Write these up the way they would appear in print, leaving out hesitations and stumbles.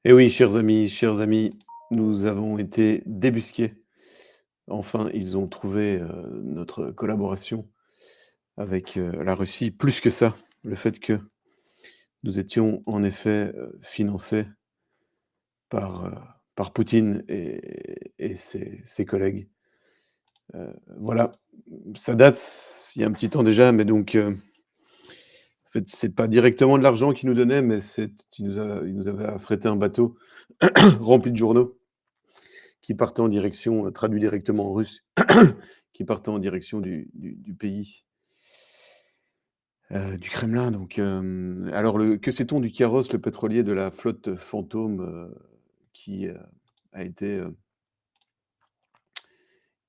Et oui, chers amis, nous avons été débusqués. Enfin, ils ont trouvé, notre collaboration avec, la Russie. Plus que ça, le fait que nous étions en effet, financés par, par Poutine et ses collègues. Voilà, ça date, il y a un petit temps déjà, mais donc, en fait, c'est pas directement de l'argent qu'ils nous donnaient, mais il nous avait affrété un bateau rempli de journaux qui partait en direction, traduit directement en russe, qui partait en direction du pays, du Kremlin. Donc, alors que sait-on du Kéros, le pétrolier de la flotte fantôme, qui, a été,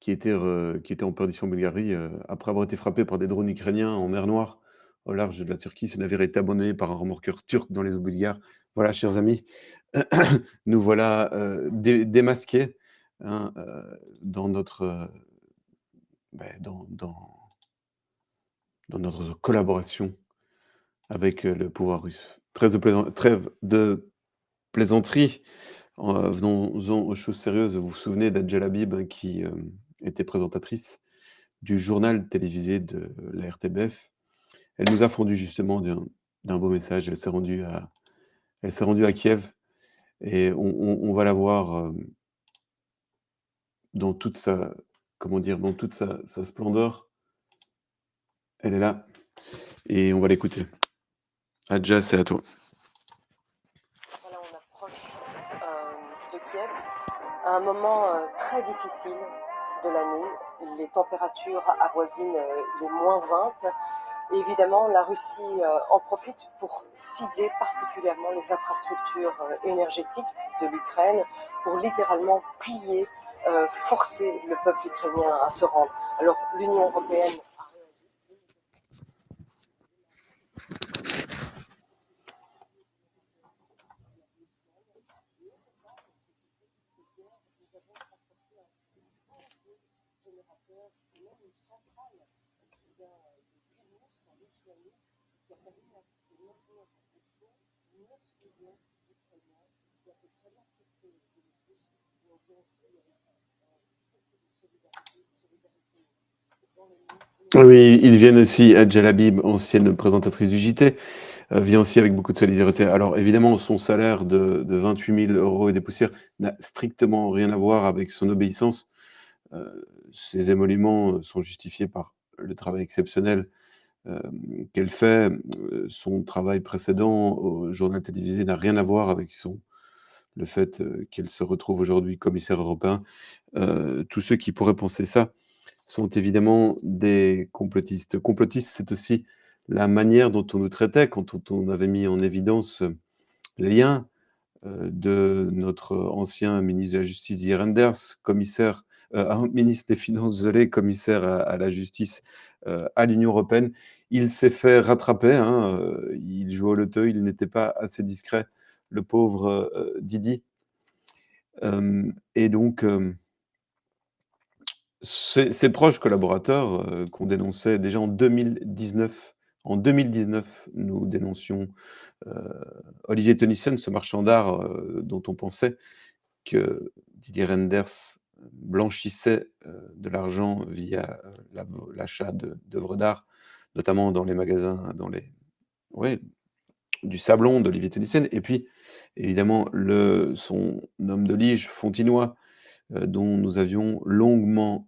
qui était en perdition en Bulgarie, après avoir été frappé par des drones ukrainiens en mer Noire, au large de la Turquie. Ce navire a été abandonné par un remorqueur turc dans les eaux bulgares. Voilà, chers amis, nous voilà, démasqués, hein, dans notre, dans notre collaboration avec, le pouvoir russe. Trêve de plaisanterie, venons-en aux choses sérieuses. Vous vous souvenez d'Adjel Habib, hein, qui, était présentatrice du journal télévisé de la RTBF. Elle nous a fondu justement d'un beau message. Elle s'est rendue à Kiev et on va la voir, dans toute sa comment dire? Dans toute sa splendeur. Elle est là et on va l'écouter. Adja, c'est à toi. Voilà, on approche de Kiev à un moment très difficile de l'année. Les températures avoisinent les -20. Et évidemment, la Russie en profite pour cibler particulièrement les infrastructures énergétiques de l'Ukraine, pour littéralement plier, forcer le peuple ukrainien à se rendre. Alors l'Union européenne a réagi. Oui, ils viennent aussi, Adja Habib, ancienne présentatrice du JT, vient aussi avec beaucoup de solidarité. Alors évidemment, son salaire de 28 000 € et des poussières n'a strictement rien à voir avec son obéissance. Ses émoluments, sont justifiés par le travail exceptionnel, qu'elle fait. Son travail précédent au journal télévisé n'a rien à voir avec le fait, qu'elle se retrouve aujourd'hui commissaire européen. Tous ceux qui pourraient penser ça sont évidemment des complotistes. Complotistes, c'est aussi la manière dont on nous traitait quand on avait mis en évidence, les liens, de notre ancien ministre de la Justice, Didier Reynders, commissaire, ministre des Finances, désolé, commissaire à la justice, à l'Union européenne. Il s'est fait rattraper, hein, il jouait au loto, il n'était pas assez discret, le pauvre, Didi. Et donc, ses proches collaborateurs, qu'on dénonçait déjà en 2019. En 2019, nous dénoncions, heu, Olivier Tennyson, ce marchand d'art, dont on pensait que Didier Reynders blanchissait, de l'argent via, l'achat d'œuvres d'art, notamment dans les magasins, dans les ouais, du sablon d'Olivier Tennyson et puis évidemment son homme de lige fontinois, dont nous avions longuement,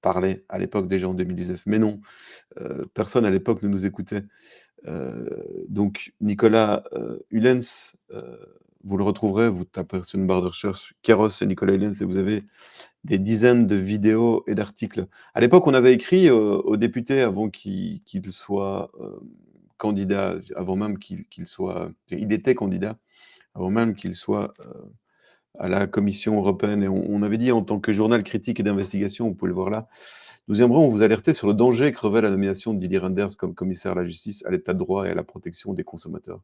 parlé à l'époque déjà en 2019. Mais non, personne à l'époque ne nous écoutait. Donc Nicolas, Hulens, vous le retrouverez, vous taperez sur une barre de recherche Kéros et Nicolas Hulens et vous avez des dizaines de vidéos et d'articles. À l'époque, on avait écrit, aux députés avant qu'il soit, candidat, avant même qu'il soit il était candidat, avant même qu'il soit, à la Commission européenne et on avait dit en tant que journal critique et d'investigation, vous pouvez le voir là, nous aimerions vous alerter sur le danger que revêt la nomination de Didier Reynders comme commissaire à la justice, à l'état de droit et à la protection des consommateurs.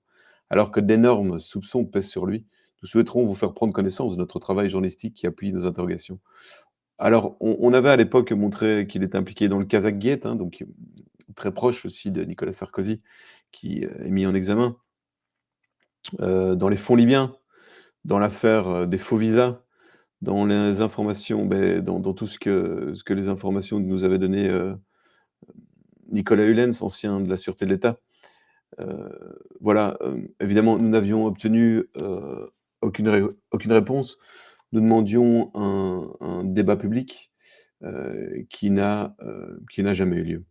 Alors que d'énormes soupçons pèsent sur lui, nous souhaiterons vous faire prendre connaissance de notre travail journalistique qui appuie nos interrogations. Alors, on avait à l'époque montré qu'il était impliqué dans le Kazakh-Gate, hein, donc très proche aussi de Nicolas Sarkozy, qui est mis en examen, dans les fonds libyens. dans l'affaire, des faux visas, dans les informations, dans tout ce que les informations que nous avait donné, Nicolas Hulens, ancien de la sûreté de l'État. Voilà, évidemment, nous n'avions obtenu, aucune réponse. Nous demandions un débat public, qui n'a jamais eu lieu.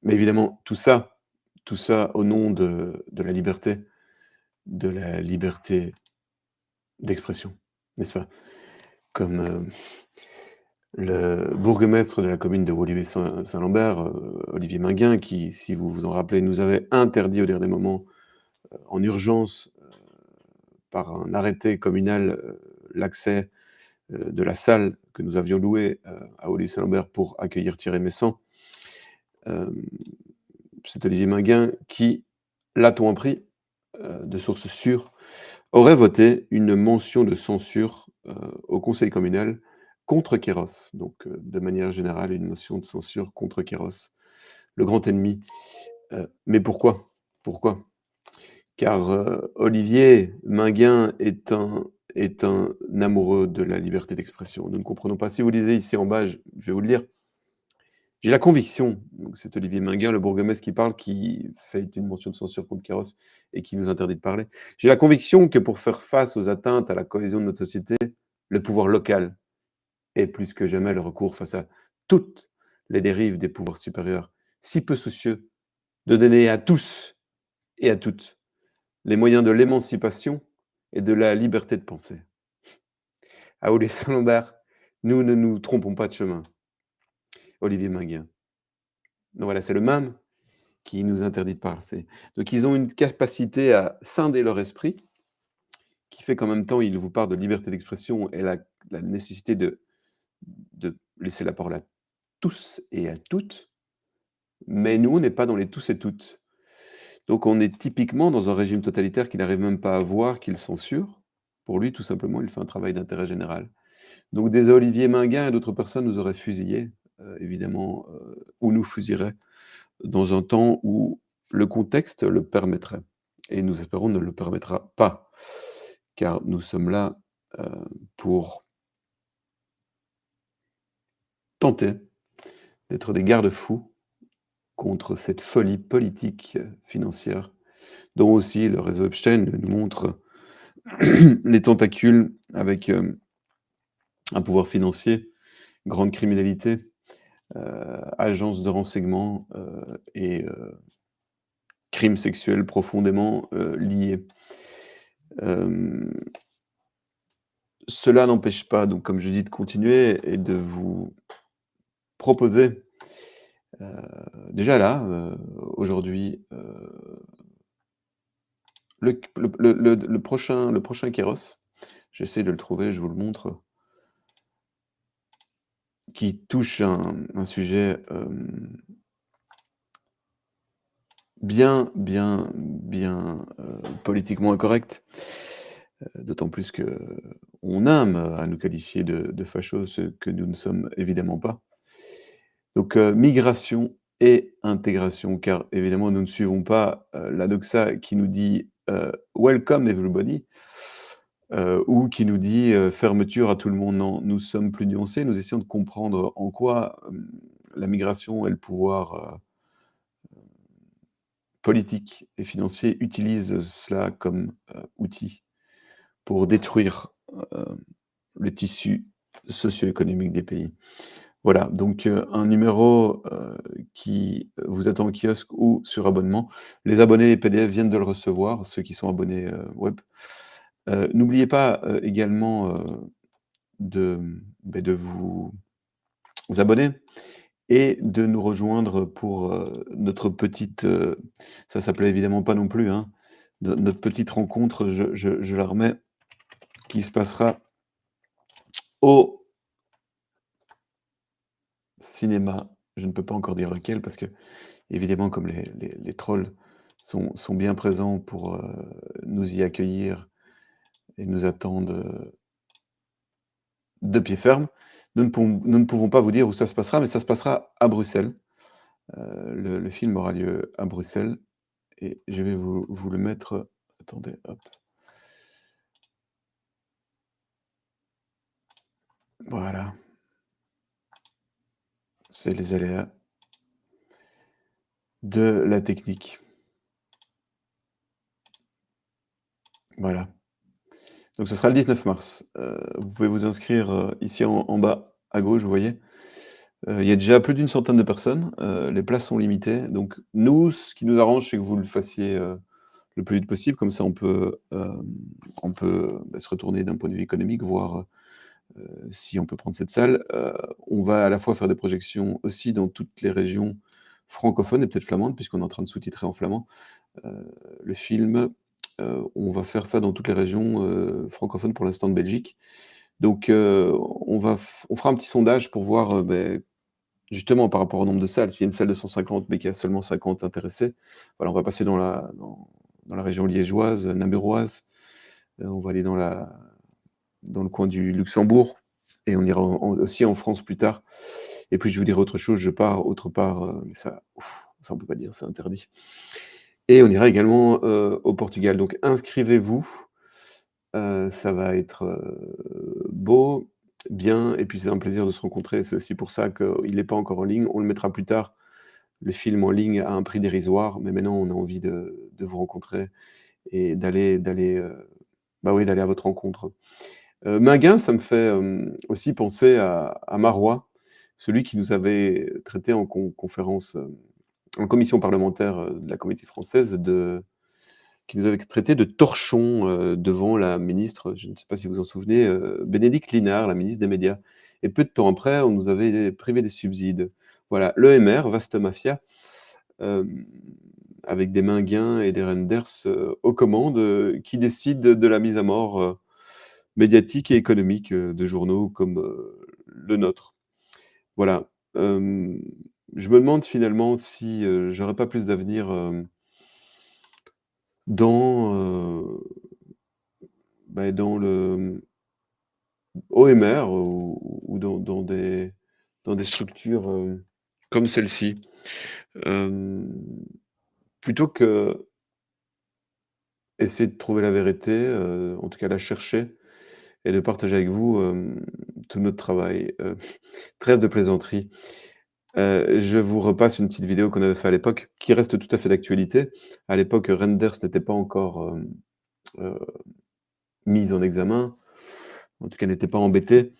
Mais évidemment, tout ça au nom de la liberté d'expression, n'est-ce pas? Comme, le bourgmestre de la commune de Woluwe Saint-Lambert, Olivier Minguin, qui, si vous vous en rappelez, nous avait interdit au dernier moment, en urgence, par un arrêté communal, l'accès, de la salle que nous avions louée, à Woluwe-Saint-Lambert pour accueillir Thierry Meyssan. Hem, c'est Olivier Minguin qui, l'a-t-on appris, de sources sûres, aurait voté une motion de censure, au conseil communal contre Queiroz. Donc, de manière générale, une motion de censure contre Queiroz, le grand ennemi. Mais pourquoi? Pourquoi? Car, Olivier Minguin est un amoureux de la liberté d'expression. Nous ne comprenons pas. Si vous lisez ici en bas, je vais vous le lire. J'ai la conviction, donc c'est Olivier Minguin, le bourgmestre qui parle, qui fait une motion de censure contre Queiroz et qui nous interdit de parler. J'ai la conviction que pour faire face aux atteintes à la cohésion de notre société, le pouvoir local est plus que jamais le recours face à toutes les dérives des pouvoirs supérieurs, si peu soucieux de donner à tous et à toutes les moyens de l'émancipation et de la liberté de penser. À Woluwe-Saint-Lambert, nous ne nous trompons pas de chemin. Olivier Minguin. Donc voilà, c'est le même qui nous interdit de parler. Donc ils ont une capacité à scinder leur esprit, qui fait qu'en même temps, ils vous parlent de liberté d'expression et la nécessité de laisser la parole à tous et à toutes, mais nous, on n'est pas dans les tous et toutes. Donc on est typiquement dans un régime totalitaire qu'il n'arrive même pas à voir, qu'il censure. Pour lui, tout simplement, il fait un travail d'intérêt général. Donc des Olivier Minguin et d'autres personnes nous auraient fusillés, évidemment, ou nous fusilleraient dans un temps où le contexte le permettrait et nous espérons ne le permettra pas, car nous sommes là, heu, pour tenter d'être des garde-fous contre cette folie politique, financière, dont aussi le réseau Epstein nous montre les tentacules avec, un pouvoir financier, grande criminalité, agences de renseignement, et crimes sexuels profondément, liés. Hem, Cela n'empêche pas donc, comme je dis, de continuer et de vous proposer, heu, déjà là, aujourd'hui, le prochain Kéros, j'essaie de le trouver, je vous le montre, qui touche un sujet, bien, politiquement incorrect, d'autant plus qu'on aime à nous qualifier de fachos, ce que nous ne sommes évidemment pas. Donc, migration et intégration, car évidemment nous ne suivons pas, la doxa qui nous dit, «Welcome everybody», ou qui nous dit, «Fermeture à tout le monde». Non, nous sommes plus nuancés, nous essayons de comprendre en quoi, la migration et le pouvoir, politique et financier utilisent cela comme, outil pour détruire, heu, le tissu socio-économique des pays. Voilà, donc un numéro, qui vous attend au kiosque ou sur abonnement. Les abonnés PDF viennent de le recevoir, ceux qui sont abonnés, web. N'oubliez pas, également, de vous abonner et de nous rejoindre pour, notre petite, ça s'appelait évidemment pas non plus, hein, notre petite rencontre, je la remets, qui se passera au cinéma. Je ne peux pas encore dire lequel parce que évidemment, comme les trolls sont bien présents pour, nous y accueillir et nous attendent, de pied ferme, nous ne pouvons pas vous dire où ça se passera, mais ça se passera à Bruxelles. Le film aura lieu à Bruxelles et je vais vous le mettre, attendez, hop. Voilà. C'est les aléas de la technique. Voilà. Donc ce sera le 19 mars. Vous pouvez vous inscrire, ici en bas à gauche, vous voyez? Il y a déjà plus d'une centaine de personnes, les places sont limitées. Donc nous, ce qui nous arrange, c'est que vous le fassiez, le plus vite possible. Comme ça, on peut, bah, se retourner d'un point de vue économique, voir, si on peut prendre cette salle. On va à la fois faire des projections aussi dans toutes les régions francophones et peut-être flamandes, puisqu'on est en train de sous-titrer en flamand, le film. On va faire ça dans toutes les régions, francophones pour l'instant de Belgique. Donc, on fera un petit sondage pour voir, justement par rapport au nombre de salles. S'il y a une salle de 150 mais qu'il y a seulement 50 intéressés, voilà, on va passer dans la région liégeoise, namuroise, on va aller dans le coin du Luxembourg et on ira aussi en France plus tard. Et puis je vous dirai autre chose, je pars autre part, mais ça, ça on peut pas dire, c'est interdit. Et on ira également, au Portugal. Donc inscrivez-vous, ça va être, beau, bien et puis c'est un plaisir de se rencontrer. C'est aussi pour ça qu'il n'est pas encore en ligne. On le mettra plus tard, le film en ligne à un prix dérisoire, mais maintenant on a envie de vous rencontrer et bah oui, d'aller à votre rencontre. Minguin, ça me fait, aussi penser à Marois, celui qui nous avait traités en conférence, en commission parlementaire, de la Comédie Française qui nous avait traités de torchons, devant la ministre, je ne sais pas si vous vous en souvenez, Bénédicte Linard, la ministre des Médias. Et peu de temps après, on nous avait privé des subsides. Voilà, l'EMR, vaste mafia, hem, avec des Minguins et des Renders, aux commandes, qui décident de la mise à mort, médiatique et économique, de journaux comme, le nôtre. Voilà, je me demande finalement si, j'aurais pas plus d'avenir, dans, dans le OMR ou dans des structures, comme celle-ci. Hem, Plutôt qu'essayer de trouver la vérité, en tout cas la chercher et de partager avec vous, tout notre travail. Trêve de plaisanterie. Je vous repasse une petite vidéo qu'on avait fait à l'époque, qui reste tout à fait d'actualité. À l'époque, Renders n'était pas encore, heu, mise en examen, en tout cas n'était pas embêté,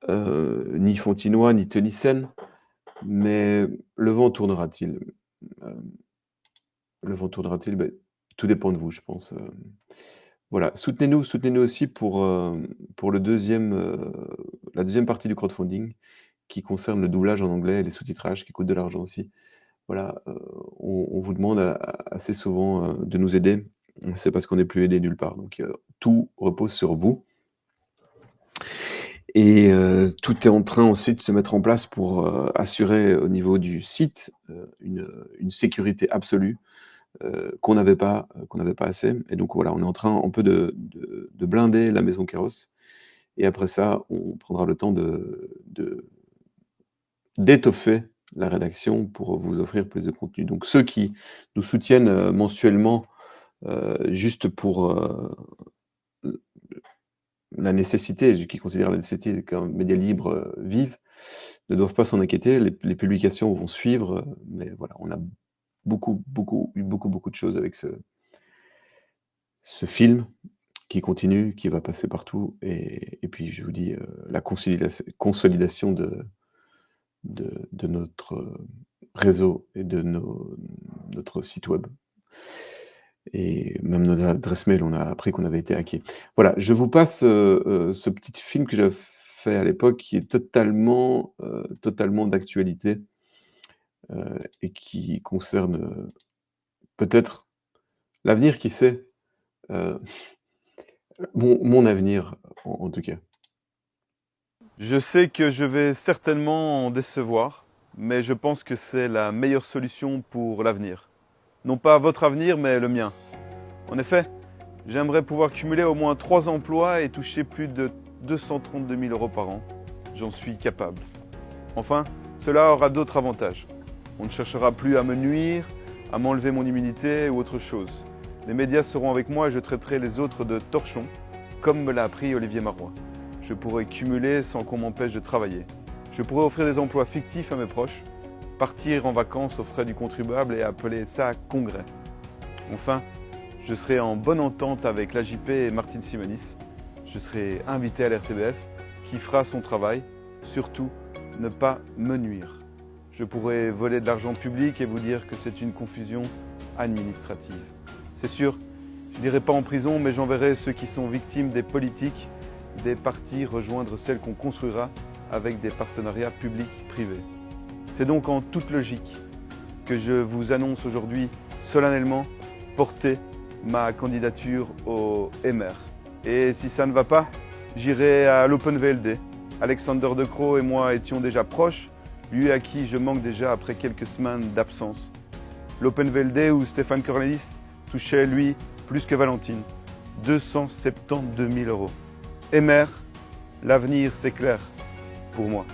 ni Fontinoy, ni Tenissen, mais le vent tournera-t-il? Hem, le vent tournera-t-il? Beh, tout dépend de vous, je pense, voilà. Soutenez-nous aussi pour la deuxième partie du crowdfunding qui concerne le doublage en anglais et les sous-titrages qui coûtent de l'argent aussi. Voilà, on vous demande assez souvent, de nous aider. C'est parce qu'on n'est plus aidé nulle part, donc tout repose sur vous et tout est en train aussi de se mettre en place pour, assurer au niveau du site, une sécurité absolue, qu'on n'avait pas assez et donc voilà, on est en train un peu de blinder la maison Kairos et après ça, on prendra le temps d'étoffer la rédaction pour vous offrir plus de contenu. Donc ceux qui nous soutiennent, mensuellement, juste pour, la nécessité, qui considèrent la nécessité qu'un média libre, vive, ne doivent pas s'en inquiéter. Les publications vont suivre, mais voilà, on a beaucoup de choses avec ce film qui continue, qui va passer partout et puis je vous dis, la consolidation de notre, réseau et de notre site web et même notre adresse mail, on a appris qu'on avait été hackés. Voilà, je vous passe, ce petit film que j'avais fait à l'époque qui est totalement d'actualité, et qui concerne, peut-être l'avenir, qui sait? Heu, mon avenir en tout cas. Je sais que je vais certainement en décevoir, mais je pense que c'est la meilleure solution pour l'avenir. Non pas votre avenir, mais le mien. En effet, j'aimerais pouvoir cumuler au moins 3 emplois et toucher plus de 232 000 euros par an. J'en suis capable. Enfin, cela aura d'autres avantages. On ne cherchera plus à me nuire, à m'enlever mon immunité ou autre chose. Les médias seront avec moi et je traiterai les autres de torchons, comme me l'a appris Olivier Marois. Je pourrais cumuler sans qu'on m'empêche de travailler. Je pourrais offrir des emplois fictifs à mes proches, partir en vacances aux frais du contribuable et appeler ça congrès. Enfin, je serai en bonne entente avec l'AJP et Martine Simonis. Je serai invité à l'RTBF qui fera son travail, surtout ne pas me nuire. Je pourrais voler de l'argent public et vous dire que c'est une confusion administrative. C'est sûr, je n'irai pas en prison, mais j'enverrai ceux qui sont victimes des politiques, des partis rejoindre celles qu'on construira avec des partenariats publics-privés. C'est donc en toute logique que je vous annonce aujourd'hui solennellement porter ma candidature au MR. Et si ça ne va pas, j'irai à l'OpenVLD. Alexander De Croo et moi étions déjà proches, lui à qui je manque déjà après quelques semaines d'absence. L'OpenVLD où Stéphane Cornelis touchait, lui, plus que Valentine, 272 000 €. MR, l'avenir c'est clair pour moi.